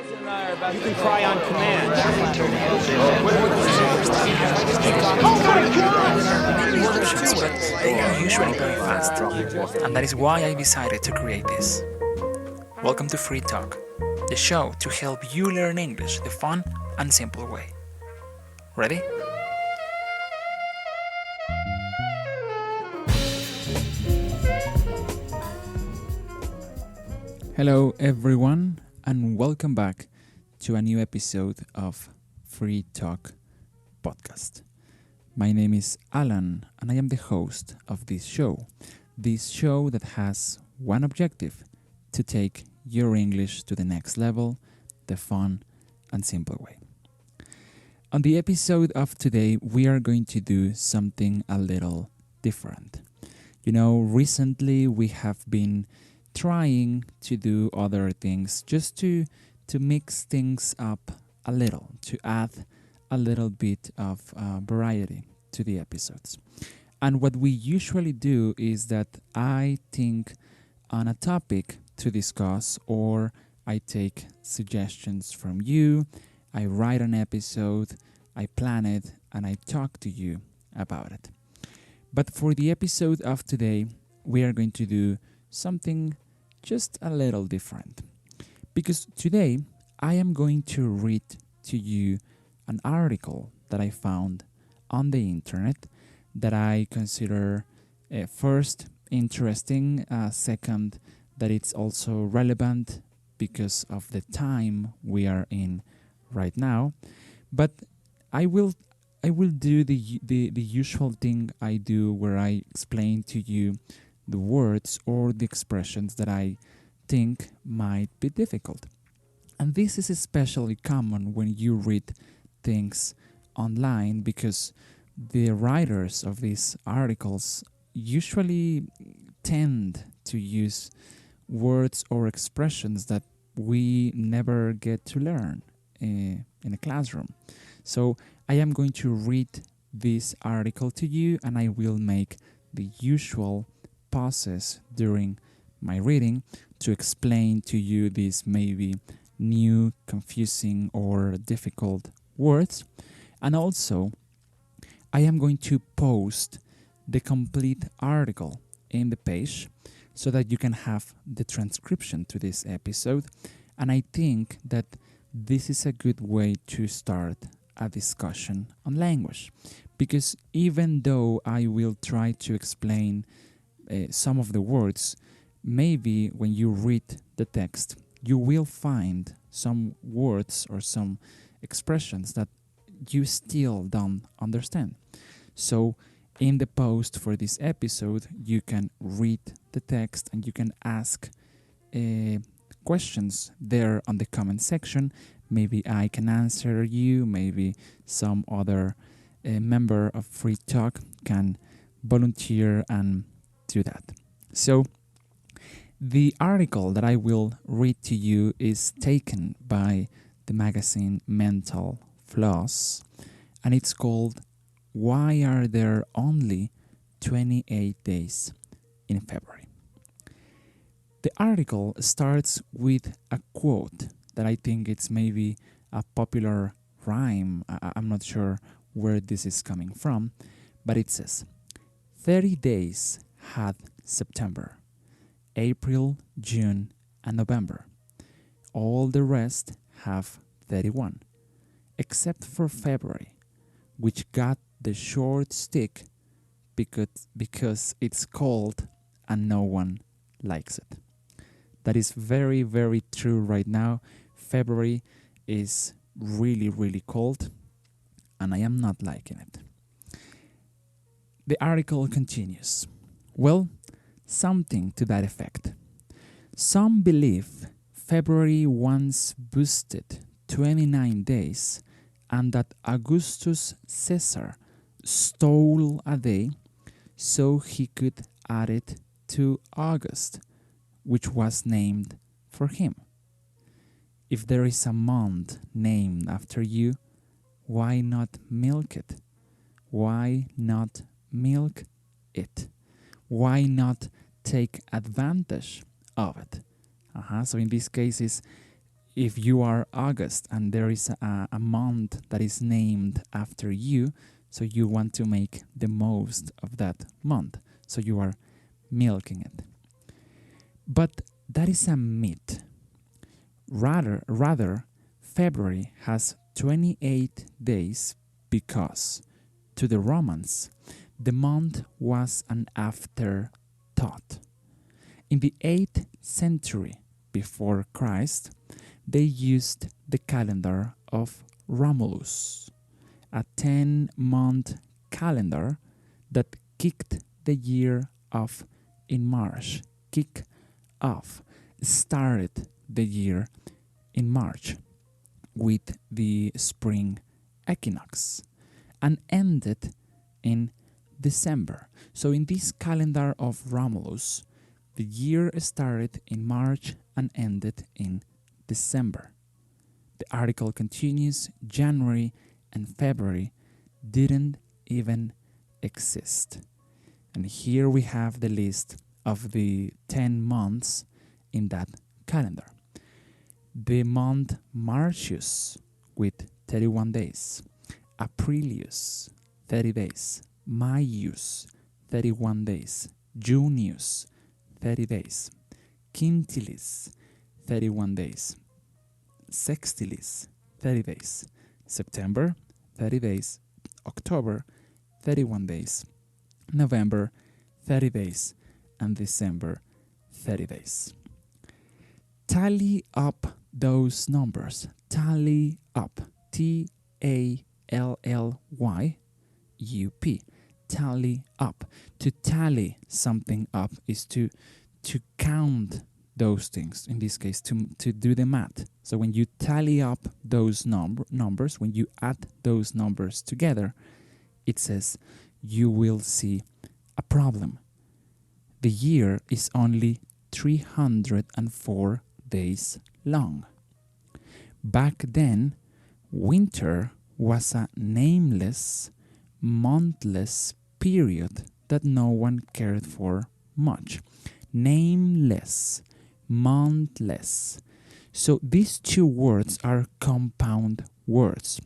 You can cry on command. But they are usually very fast, and that is why I decided to create this. Welcome to Free Talk, the show to help you learn English the fun and simple way. Ready? Hello, everyone, and welcome back to a new episode of Free Talk podcast. My name is Alan, and I am the host of this show. This show that has one objective: to take your English to the next level, the fun and simple way. On the episode of today, we are going to do something a little different. You know, recently we have been trying to do other things just to mix things up a little, to add a little bit of variety to the episodes. And what we usually do is that I think on a topic to discuss, or I take suggestions from you, I write an episode, I plan it, and I talk to you about it. But for the episode of today, we are going to do something just a little different. Because today, I am going to read to you an article that I found on the internet that I consider first interesting, second that it's also relevant because of the time we are in right now. But I will do the usual thing I do, where I explain to you the words or the expressions that I think might be difficult. And this is especially common when you read things online, because the writers of these articles usually tend to use words or expressions that we never get to learn in a classroom. So I am going to read this article to you, and I will make the usual pauses during my reading to explain to you these maybe new, confusing, or difficult words. And also, I am going to post the complete article in the page so that you can have the transcription to this episode. And I think that this is a good way to start a discussion on language, because even though I will try to explain some of the words, maybe when you read the text, you will find some words or some expressions that you still don't understand. So in the post for this episode, you can read the text and you can ask questions there on the comment section. Maybe I can answer you, maybe some other member of Free Talk can volunteer and do that. So the article that I will read to you is taken by the magazine Mental Floss, and it's called "Why Are There Only 28 Days in February?" The article starts with a quote that I think it's maybe a popular rhyme. I'm not sure where this is coming from, but it says, 30 days had September, April, June, and November. All the rest have 31, except for February, which got the short stick because it's cold and no one likes it. That is very, very true right now. February is really, really cold, and I am not liking it. The article continues. Well, something to that effect. Some believe February once boosted 29 days, and that Augustus Caesar stole a day so he could add it to August, which was named for him. If there is a month named after you, why not milk it? Why not milk it? Why not take advantage of it? So in these cases, if you are August and there is a month that is named after you, so you want to make the most of that month, so you are milking it. But that is a myth. Rather, February has 28 days because, to the Romans, the month was an afterthought. In the 8th century before Christ, they used the calendar of Romulus, a 10-month calendar that kicked the year off in March. Started the year in March with the spring equinox and ended in December. So in this calendar of Romulus, the year started in March and ended in December. The article continues, January and February didn't even exist. And here we have the list of the 10 months in that calendar. The month Martius with 31 days, Aprilius 30 days, Maius 31 days, Junius 30 days, Quintilis 31 days, Sextilis 30 days, September 30 days, October 31 days, November 30 days, and December 30 days. Tally up those numbers. Tally up. T-A-L-L-Y-U-P. Tally up. To tally something up is to count those things. In this case, to do the math. So when you tally up those numbers, when you add those numbers together, it says you will see a problem. The year is only 304 days long. Back then, winter was a nameless, monthless period that no one cared for much. Nameless, monthless. So these two words are compound words.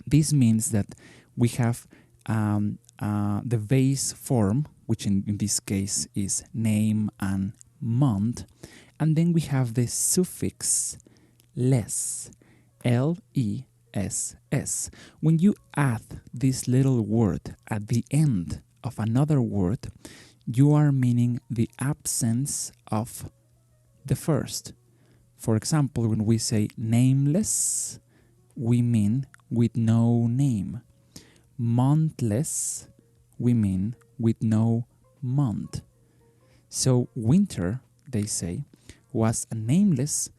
This means that we have the base form, which in this case is name and month, and then we have the suffix less, L-E-S-S. When you add this little word at the end of another word, you are meaning the absence of the first. For example, when we say nameless, we mean with no name. Monthless, we mean with no month. So winter, they say, was a nameless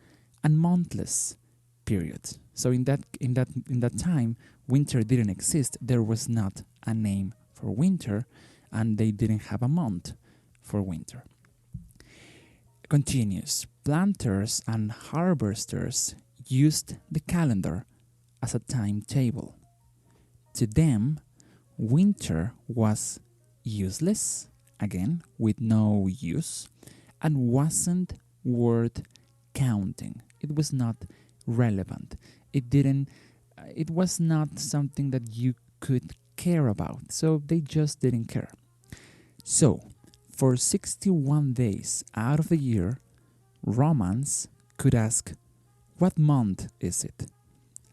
and monthless period. So in that time, winter didn't exist. There was not a name for winter, and they didn't have a month for winter. Continues. Planters and harvesters used the calendar as a timetable. To them, winter was useless, again, with no use, and wasn't worth counting. It was not relevant. It was not something that you could care about, so they just didn't care. So, for 61 days out of the year, Romans could ask, what month is it?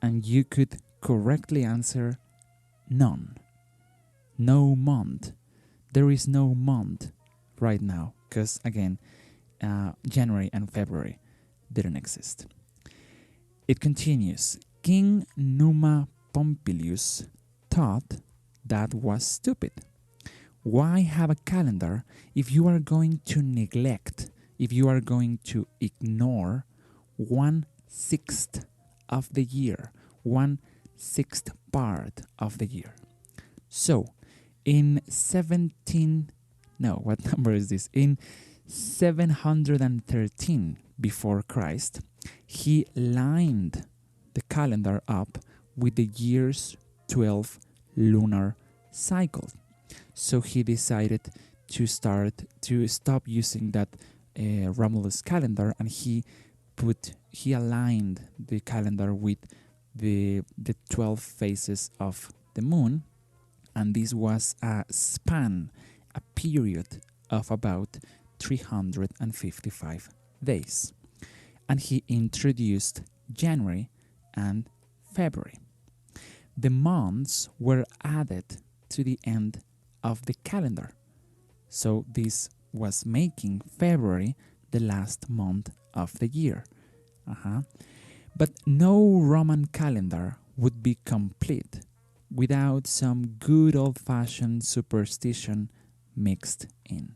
And you could correctly answer, none. No month. There is no month right now, because again, January and February didn't exist. It continues. King Numa Pompilius thought that was stupid. Why have a calendar if you are going to neglect, if you are going to ignore 1/6 of the year, 1/6 part of the year? So, in 713 before Christ, he lined the calendar up with the year's 12 lunar cycle. So he decided to stop using that Romulus calendar, and he he aligned the calendar with the 12 phases of the moon, and this was a span, a period of about 355 days. And he introduced January and February. The months were added to the end of the calendar. So this was making February the last month of the year. But no Roman calendar would be complete without some good old-fashioned superstition mixed in.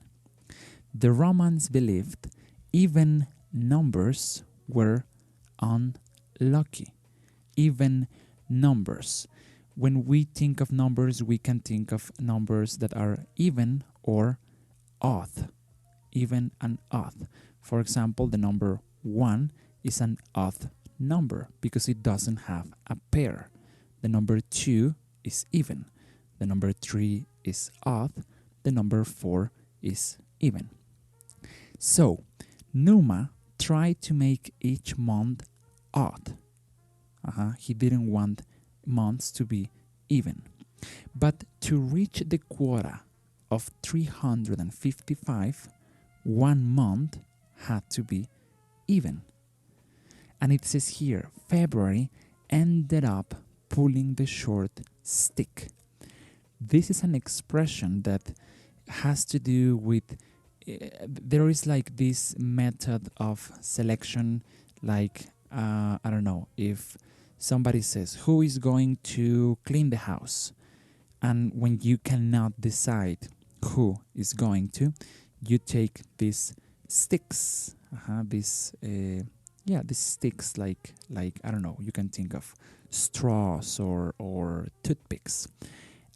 The Romans believed even numbers were unlucky. Even numbers. When we think of numbers, we can think of numbers that are even or odd. Even and odd. For example, the number 1 is an odd number because it doesn't have a pair. The number 2 is even. The number 3 is odd. The number 4 is even. So, Numa tried to make each month odd. He didn't want months to be even. But to reach the quota of 355, one month had to be even. And it says here, February ended up pulling the short stick. This is an expression that has to do with, there is like this method of selection, like, I don't know, if somebody says, who is going to clean the house? And when you cannot decide who is going to, you take these sticks, these sticks like I don't know, you can think of straws or toothpicks,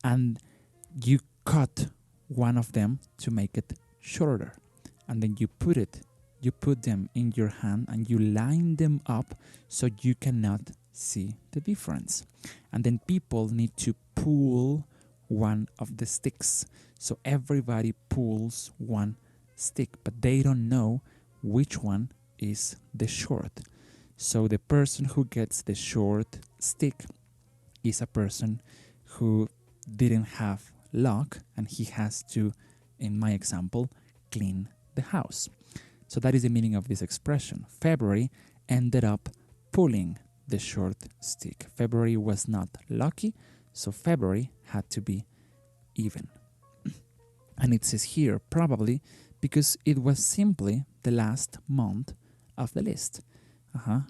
and you cut one of them to make it shorter, and then you put them in your hand and you line them up so you cannot see the difference. And then people need to pull one of the sticks. So everybody pulls one stick, but they don't know which one is the short. So the person who gets the short stick is a person who didn't have luck, and he has to, in my example, clean the house. So that is the meaning of this expression. February ended up pulling the short stick. February was not lucky, so February had to be even. And it says here, probably because it was simply the last month of the list.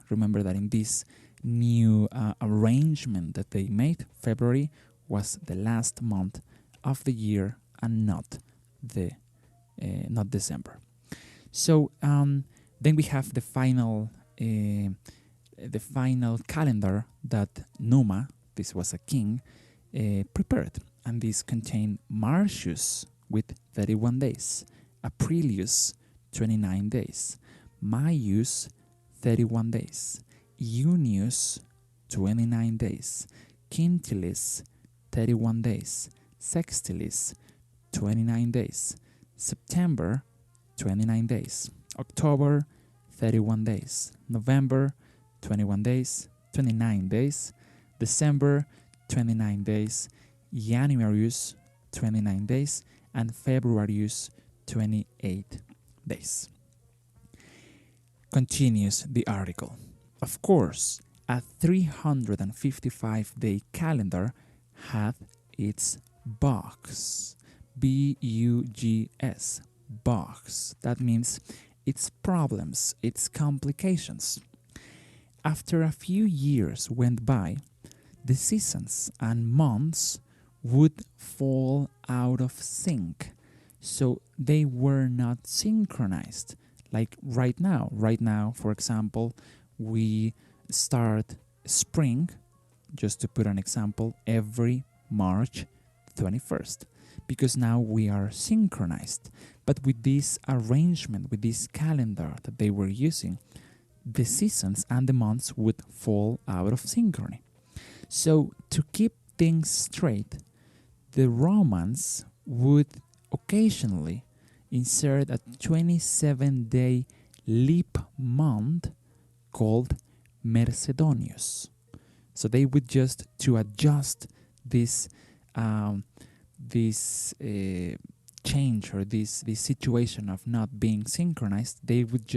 Remember that in this new arrangement that they made, February was the last month of the year and not December. So then we have the final calendar that Numa, this was a king, prepared, and this contained Martius with 31 days, Aprilius 29 days, Maius 31 days, Junius 29 days, Quintilis 31 days, Sextilis 29 days, September 29 days, October 31 days, November 21 days, 29 days, December 29 days, Januarius 29 days, and Februarius 28 days. Continues the article. Of course, a 355-day calendar had its bugs. B-U-G-S. Bugs. That means its problems, its complications. After a few years went by, the seasons and months would fall out of sync, so they were not synchronized. Like right now. Right now, for example, we start spring, just to put an example, every March 21st, because now we are synchronized. But with this arrangement, with this calendar that they were using, the seasons and the months would fall out of synchrony. So to keep things straight, the Romans would occasionally insert a 27-day leap month called Mercedonius. So they would just, to adjust this change, or this situation of not being synchronized, they would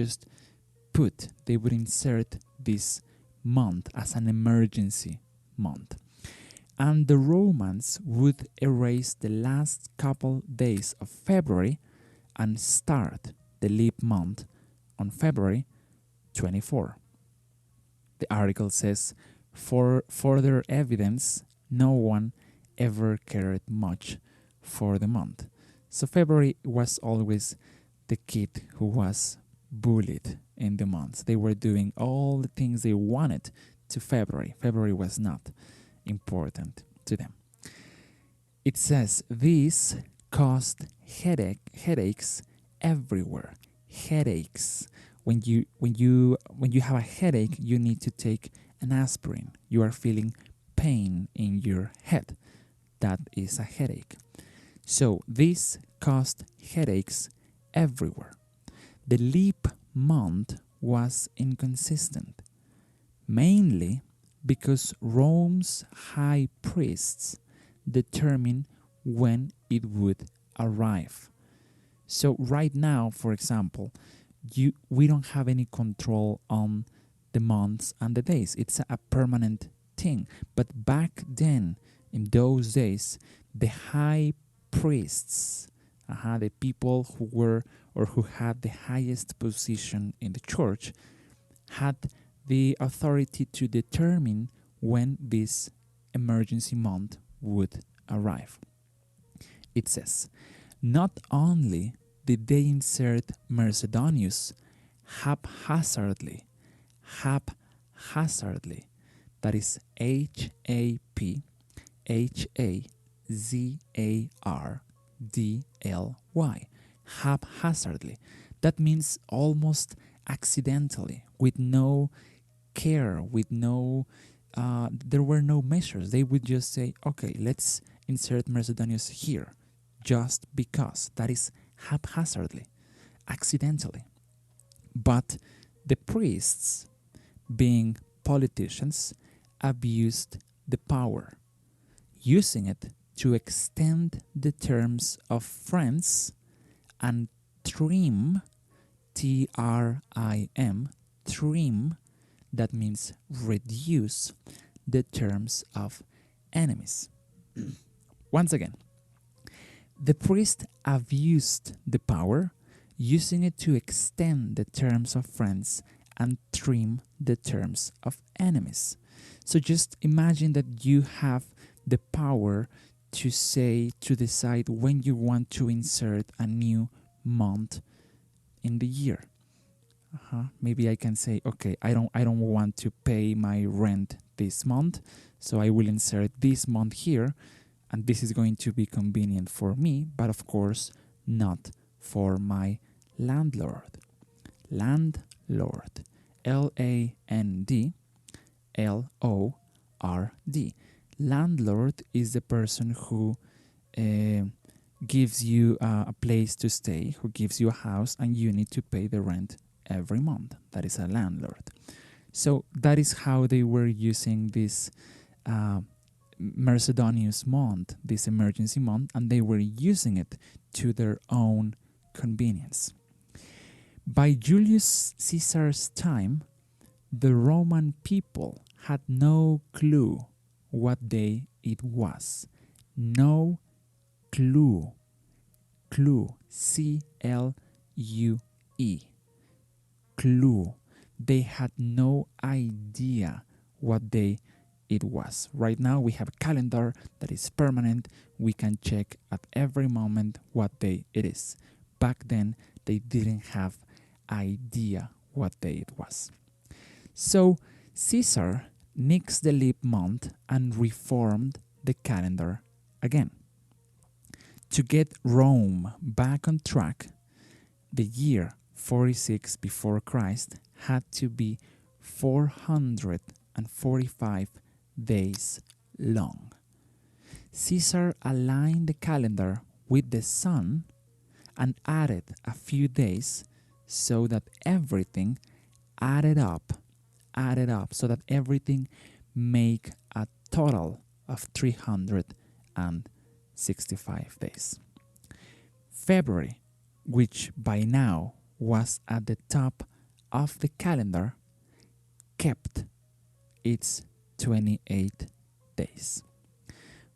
insert this month as an emergency month. And the Romans would erase the last couple days of February and start the leap month on February 24. The article says, for further evidence, no one ever cared much for the month. So February was always the kid who was bullied in the months. They were doing all the things they wanted to February. February was not important to them. It says this caused headaches everywhere. Headaches. When you have a headache, you need to take an aspirin. You are feeling pain in your head. That is a headache. So this caused headaches everywhere. The leap month was inconsistent, mainly because Rome's high priests determined when it would arrive. So right now, for example, we don't have any control on the months and the days. It's a permanent thing. But back then, in those days, the high priests, the people who were or who had the highest position in the church, had the authority to determine when this emergency month would arrive. It says, not only did they insert Mercedonius haphazardly, that is Haphazardly, haphazardly. That means almost accidentally, with no care, with no, there were no measures. They would just say, okay, let's insert Mercedonius here, just because. That is haphazardly, accidentally. But the priests, being politicians, abused the power, using it to extend the terms of friends and trim, T-R-I-M, trim, that means reduce the terms of enemies. Once again, the priest abused the power, using it to extend the terms of friends and trim the terms of enemies. So just imagine that you have the power to decide when you want to insert a new month in the year. Maybe I can say, okay, I don't want to pay my rent this month, so I will insert this month here, and this is going to be convenient for me, but of course not for my landlord. Landlord, Landlord. Landlord is the person who gives you a place to stay, who gives you a house, and you need to pay the rent every month. That is a landlord. So that is how they were using this Mercedonius month, this emergency month, and they were using it to their own convenience. By Julius Caesar's time, the Roman people had no clue what day it was. No clue. Clue. C-L-U-E. Clue. They had no idea what day it was. Right now we have a calendar that is permanent. We can check at every moment what day it is. Back then they didn't have idea what day it was. So Caesar nixed the leap month and reformed the calendar again. To get Rome back on track, the year 46 before Christ had to be 445 days long. Caesar aligned the calendar with the sun and added a few days so that everything added up added up so that everything make a total of 365 days. February, which by now was at the top of the calendar, kept its 28 days.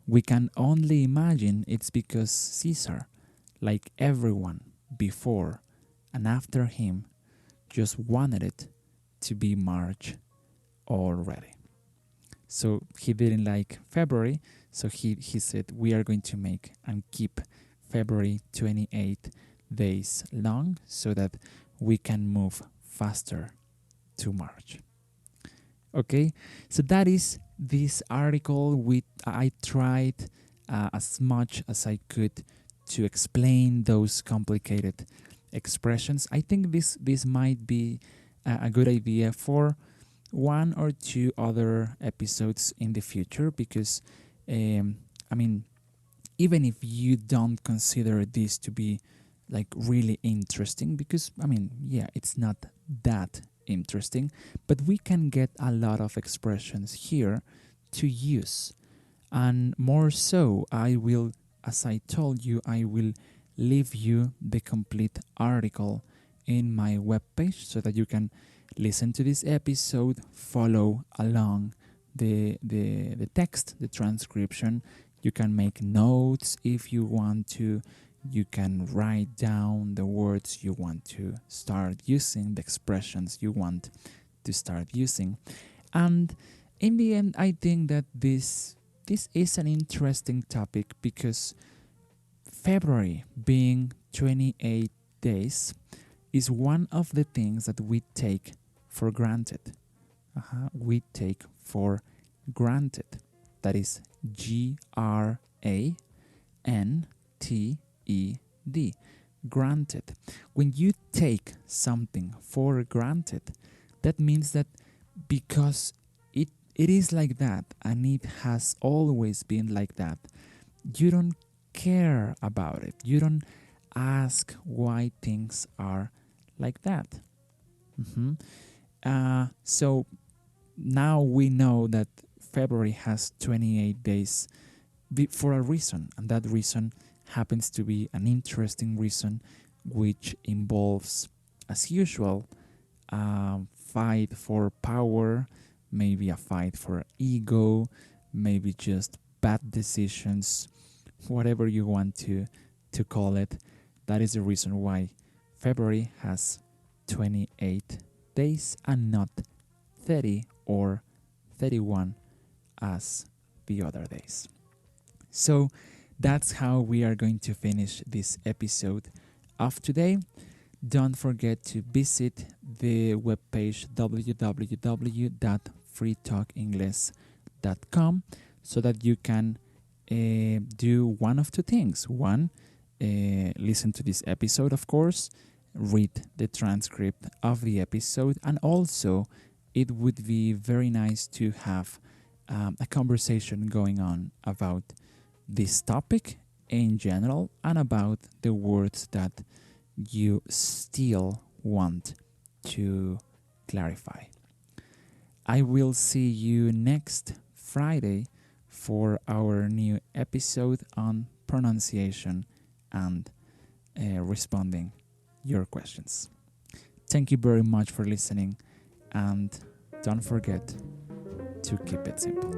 We can only imagine it's because Caesar, like everyone before and after him, just wanted it to be March already. So he didn't like February, so he said we are going to make and keep February 28 days long so that we can move faster to March. Okay, so that is this article. I tried as much as I could to explain those complicated expressions. I think this might be a good idea for one or two other episodes in the future, because I mean, even if you don't consider this to be like really interesting, because I mean, yeah, it's not that interesting, but we can get a lot of expressions here to use. And more so, I will, as I told you, I will leave you the complete article in my webpage so that you can listen to this episode, follow along the text, the transcription. You can make notes if you want to. You can write down the words you want to start using, the expressions you want to start using. And in the end, I think that this is an interesting topic, because February being 28 days is one of the things that we take for granted. We take for granted. That is GRANTED. Granted. When you take something for granted, that means that because it is like that and it has always been like that, you don't care about it. You don't ask why things are like that. So now we know that February has 28 days for a reason, and that reason happens to be an interesting reason, which involves, as usual, a fight for power, maybe a fight for ego, maybe just bad decisions, whatever you want to call it. That is the reason why February has 28 days and not 30 or 31 as the other days. So that's how we are going to finish this episode of today. Don't forget to visit the webpage www.freetalkenglish.com so that you can do one of two things. One, listen to this episode, of course, read the transcript of the episode, and also it would be very nice to have a conversation going on about this topic in general and about the words that you still want to clarify. I will see you next Friday for our new episode on pronunciation and responding your questions. Thank you very much for listening, and don't forget to keep it simple.